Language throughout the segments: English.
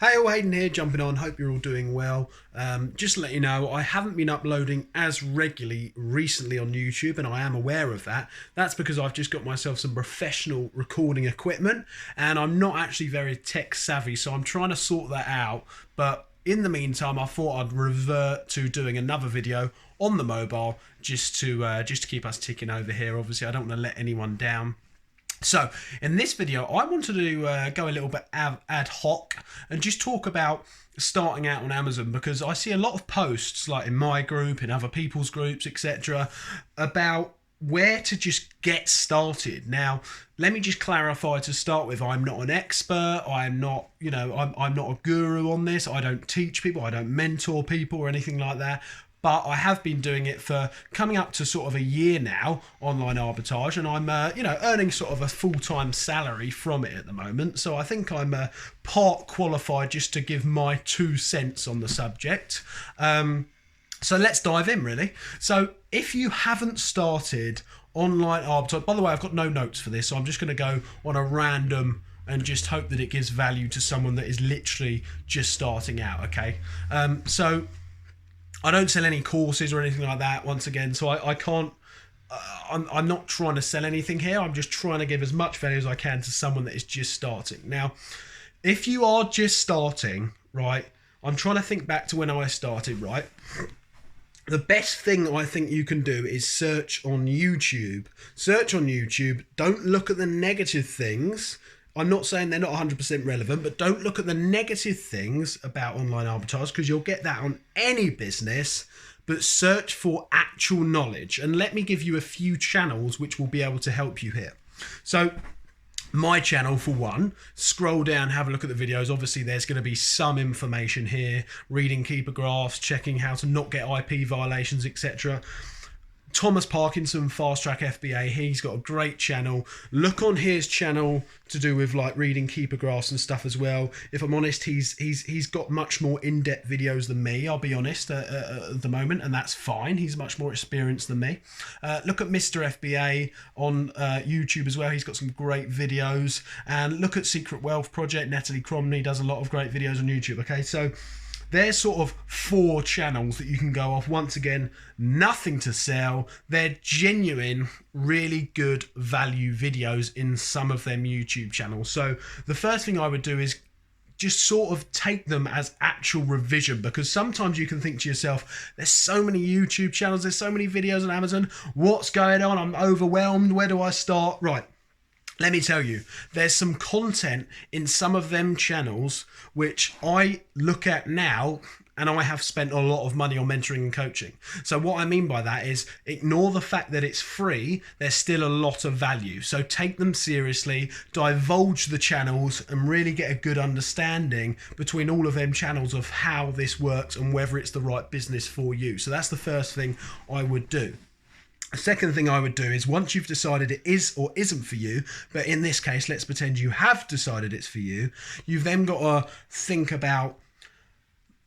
Hey all, Hayden here, jumping on. Hope you're all doing well. Just to let you know, I haven't been uploading as regularly recently on YouTube, and I am aware of that. That's because I've just got myself some professional recording equipment, and I'm not actually very tech savvy, so I'm trying to sort that out. But in the meantime, I thought I'd revert to doing another video on the mobile just to keep us ticking over here. Obviously, I don't want to let anyone down. So in this video, I wanted to go a little bit ad hoc and just talk about starting out on Amazon, because I see a lot of posts, like in my group, in other people's groups, etc., about where to just get started. Now, let me just clarify to start with, I'm not an expert. I'm not, I'm not a guru on this. I don't teach people. I don't mentor people or anything like that. But I have been doing it for coming up to sort of a year now, online arbitrage, and I'm, earning sort of a full-time salary from it at the moment. So I think I'm part qualified just to give my 2 cents on the subject. So let's dive in, really. So if you haven't started online arbitrage, by the way, I've got no notes for this, so I'm just going to go on a random and just hope that it gives value to someone that is literally just starting out, okay? So I don't sell any courses or anything like that, once again, so I can't, I'm not trying to sell anything here. I'm just trying to give as much value as I can to someone that is just starting. Now, if you are just starting, right, I'm trying to think back to when I started, right? The best thing I think you can do is search on YouTube. Search on YouTube. Don't look at the negative things. I'm not saying they're not 100% relevant, but don't look at the negative things about online arbitrage, because you'll get that on any business. But search for actual knowledge. And let me give you a few channels which will be able to help you here. So my channel, for one, scroll down, have a look at the videos. Obviously, there's going to be some information here, reading keeper graphs, checking how to not get IP violations, etc. Thomas Parkinson, Fast Track FBA, he's got a great channel. Look on his channel to do with like reading keeper graphs and stuff as well. If I'm honest, he's got much more in-depth videos than me, I'll be honest, at the moment, and that's fine. He's much more experienced than me. Look at Mr. FBA on YouTube as well. He's got some great videos. And look at Secret Wealth Project. Natalie Cromney does a lot of great videos on YouTube, okay? So there's sort of 4 channels that you can go off. Once again, nothing to sell. They're genuine, really good value videos in some of them YouTube channels. So the first thing I would do is just sort of take them as actual revision, because sometimes you can think to yourself, there's so many YouTube channels, there's so many videos on Amazon. What's going on? I'm overwhelmed. Where do I start? Right. Let me tell you, there's some content in some of them channels which I look at now, and I have spent a lot of money on mentoring and coaching. So what I mean by that is, ignore the fact that it's free, there's still a lot of value. So take them seriously, divulge the channels, and really get a good understanding between all of them channels of how this works and whether it's the right business for you. So that's the first thing I would do. The second thing I would do is, once you've decided it is or isn't for you, but in this case, let's pretend you have decided it's for you, you've then got to think about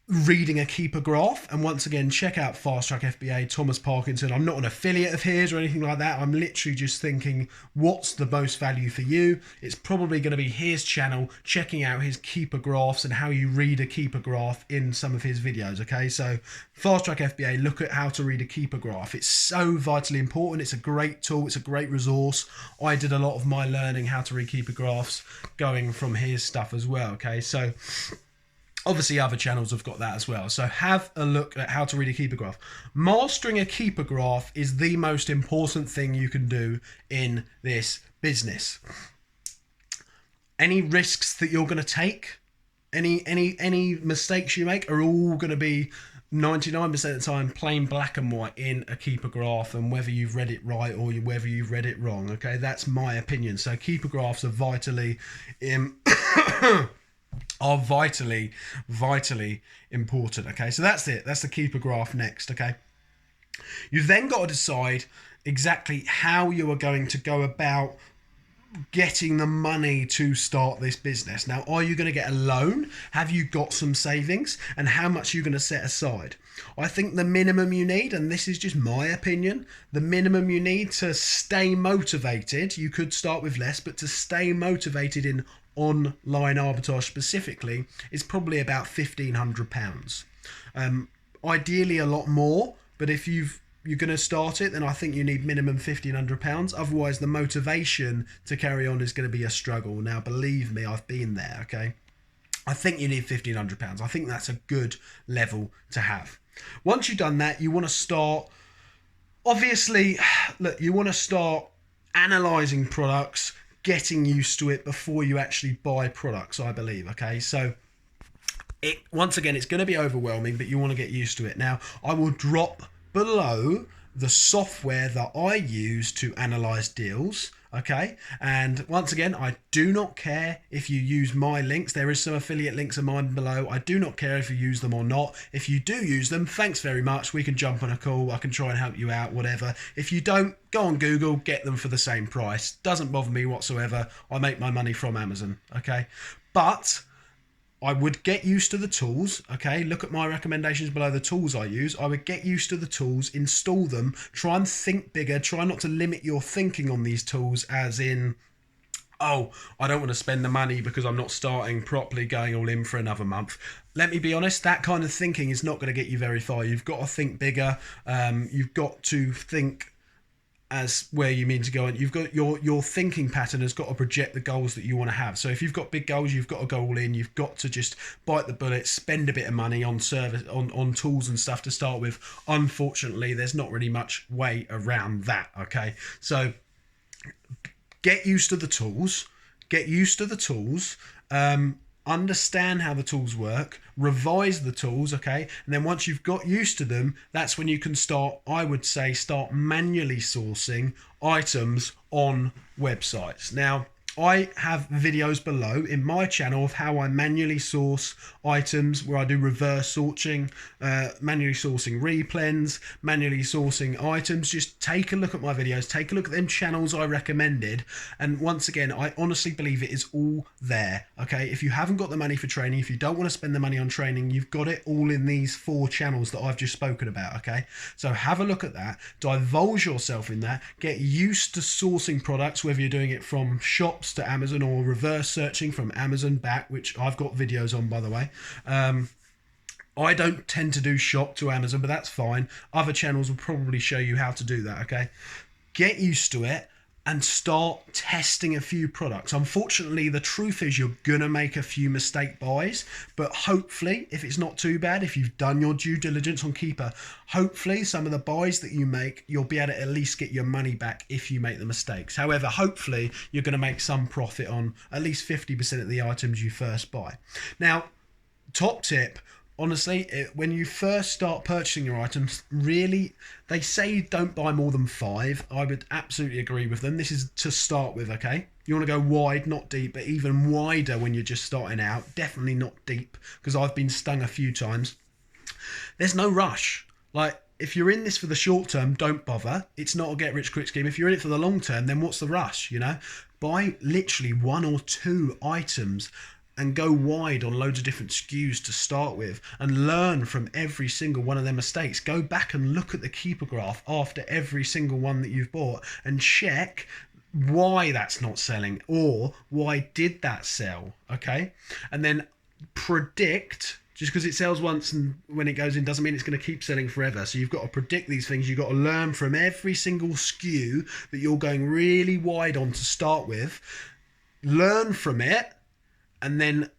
reading a keeper graph. And once again, check out Fast Track FBA, Thomas Parkinson. I'm not an affiliate of his or anything like that. I'm literally just thinking, what's the most value for you? It's probably going to be his channel, checking out his keeper graphs and how you read a keeper graph in some of his videos. Okay, so Fast Track FBA, look at how to read a keeper graph. It's so vitally important. It's a great tool. It's a great resource. I did a lot of my learning how to read keeper graphs going from his stuff as well. Okay, so obviously other channels have got that as well. So have a look at how to read a keeper graph. Mastering a keeper graph is the most important thing you can do in this business. Any risks that you're going to take, any mistakes you make are all going to be 99% of the time plain black and white in a keeper graph, and whether you've read it right or whether you've read it wrong. Okay, that's my opinion. So keeper graphs are vitally vitally important. Okay, so that's it. That's the keeper graph next. Okay, you've then got to decide exactly how you are going to go about getting the money to start this business. Now, are you going to get a loan? Have you got some savings? And how much are you going to set aside? I think the minimum you need, and this is just my opinion, the minimum you need to stay motivated, you could start with less, but to stay motivated in online arbitrage specifically is probably about £1,500. Ideally a lot more, but if you're going to start it, then I think you need minimum £1,500. Otherwise, the motivation to carry on is going to be a struggle. Now, believe me, I've been there, okay? I think you need £1,500. I think that's a good level to have. Once you've done that, you want to start, obviously, look, you want to start analysing products, getting used to it before you actually buy products, I believe, okay? So, once again, it's going to be overwhelming, but you want to get used to it. Now, I will drop below the software that I use to analyze deals, okay? And once again, I do not care if you use my links. There is some affiliate links of mine below. I do not care if you use them or not. If you do use them, thanks very much. We can jump on a call. I can try and help you out, whatever. If you don't, go on Google, get them for the same price. Doesn't bother me whatsoever. I make my money from Amazon, okay? But I would get used to the tools, okay? Look at my recommendations below, the tools I use. I would get used to the tools, install them, try and think bigger, try not to limit your thinking on these tools as in, oh, I don't want to spend the money because I'm not starting properly, going all in for another month. Let me be honest, that kind of thinking is not going to get you very far. You've got to think bigger. You've got to think as where you mean to go, and you've got your thinking pattern has got to project the goals that you want to have. So if you've got big goals, you've got to go all in. You've got to just bite the bullet, spend a bit of money on service, on tools and stuff to start with. Unfortunately, there's not really much way around that, okay? So get used to the tools, understand how the tools work, revise the tools, okay? And then once you've got used to them, that's when you can start, I would say, start manually sourcing items on websites. Now, I have videos below in my channel of how I manually source items, where I do reverse sorting, manually sourcing replens, manually sourcing items. Just take a look at my videos, take a look at them channels I recommended. And once again, I honestly believe it is all there, okay? If you haven't got the money for training, if you don't want to spend the money on training, you've got it all in these 4 channels that I've just spoken about, okay? So have a look at that, divulge yourself in that, get used to sourcing products, whether you're doing it from shops to Amazon or reverse searching from Amazon back, which I've got videos on, by the way. I don't tend to do shop to Amazon, but that's fine. Other channels will probably show you how to do that, okay? Get used to it and start testing a few products. Unfortunately, the truth is you're gonna make a few mistake buys, but hopefully, if it's not too bad, if you've done your due diligence on Keeper, hopefully some of the buys that you make, you'll be able to at least get your money back if you make the mistakes. However, hopefully you're gonna make some profit on at least 50% of the items you first buy. Now, top tip, honestly, when you first start purchasing your items, really, they say don't buy more than 5. I would absolutely agree with them. This is to start with, okay? You want to go wide, not deep, but even wider when you're just starting out. Definitely not deep, because I've been stung a few times. There's no rush. Like, if you're in this for the short term, don't bother. It's not a get-rich-quick scheme. If you're in it for the long term, then what's the rush, you know? Buy literally 1 or 2 items and go wide on loads of different SKUs to start with and learn from every single one of their mistakes. Go back and look at the keeper graph after every single one that you've bought and check why that's not selling or why did that sell, okay? And then predict. Just because it sells once and when it goes in doesn't mean it's going to keep selling forever. So you've got to predict these things. You've got to learn from every single SKU that you're going really wide on to start with. Learn from it. And then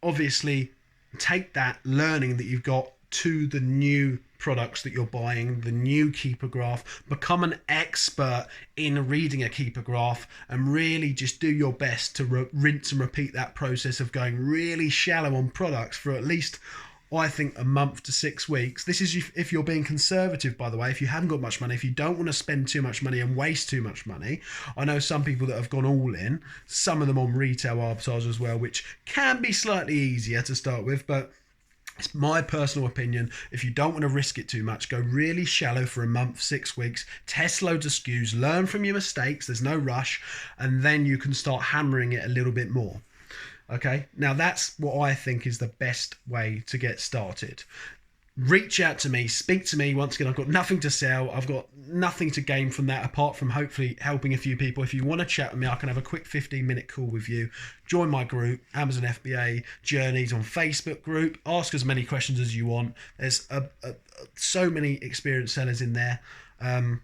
obviously take that learning that you've got to the new products that you're buying, the new keeper graph, become an expert in reading a keeper graph and really just do your best to rinse and repeat that process of going really shallow on products for at least, I think, a month to 6 weeks. This is if you're being conservative, by the way. If you haven't got much money, if you don't want to spend too much money and waste too much money. I know some people that have gone all in, some of them on retail arbitrage as well, which can be slightly easier to start with, but it's my personal opinion. If you don't want to risk it too much, go really shallow for a month, 6 weeks, test loads of SKUs, learn from your mistakes, there's no rush, and then you can start hammering it a little bit more. Okay, now that's what I think is the best way to get started. reach out to me, speak to me. Once again, I've got nothing to sell. I've got nothing to gain from that apart from hopefully helping a few people. If you want to chat with me, I can have a quick 15-minute call with you. Join my group, Amazon FBA Journeys on Facebook group. Ask as many questions as you want. There's so many experienced sellers in there. And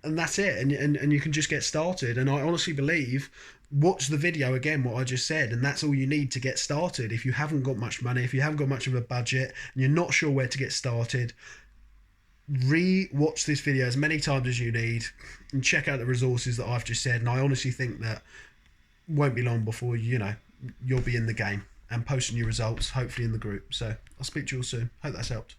that's it. And you can just get started. And I honestly believe, watch the video again, what I just said, and that's all you need to get started. If you haven't got much money, if you haven't got much of a budget, and you're not sure where to get started, re-watch this video as many times as you need and check out the resources that I've just said. And I honestly think that won't be long before you'll be in the game and posting your results, hopefully in the group. So I'll speak to you all soon. Hope that's helped.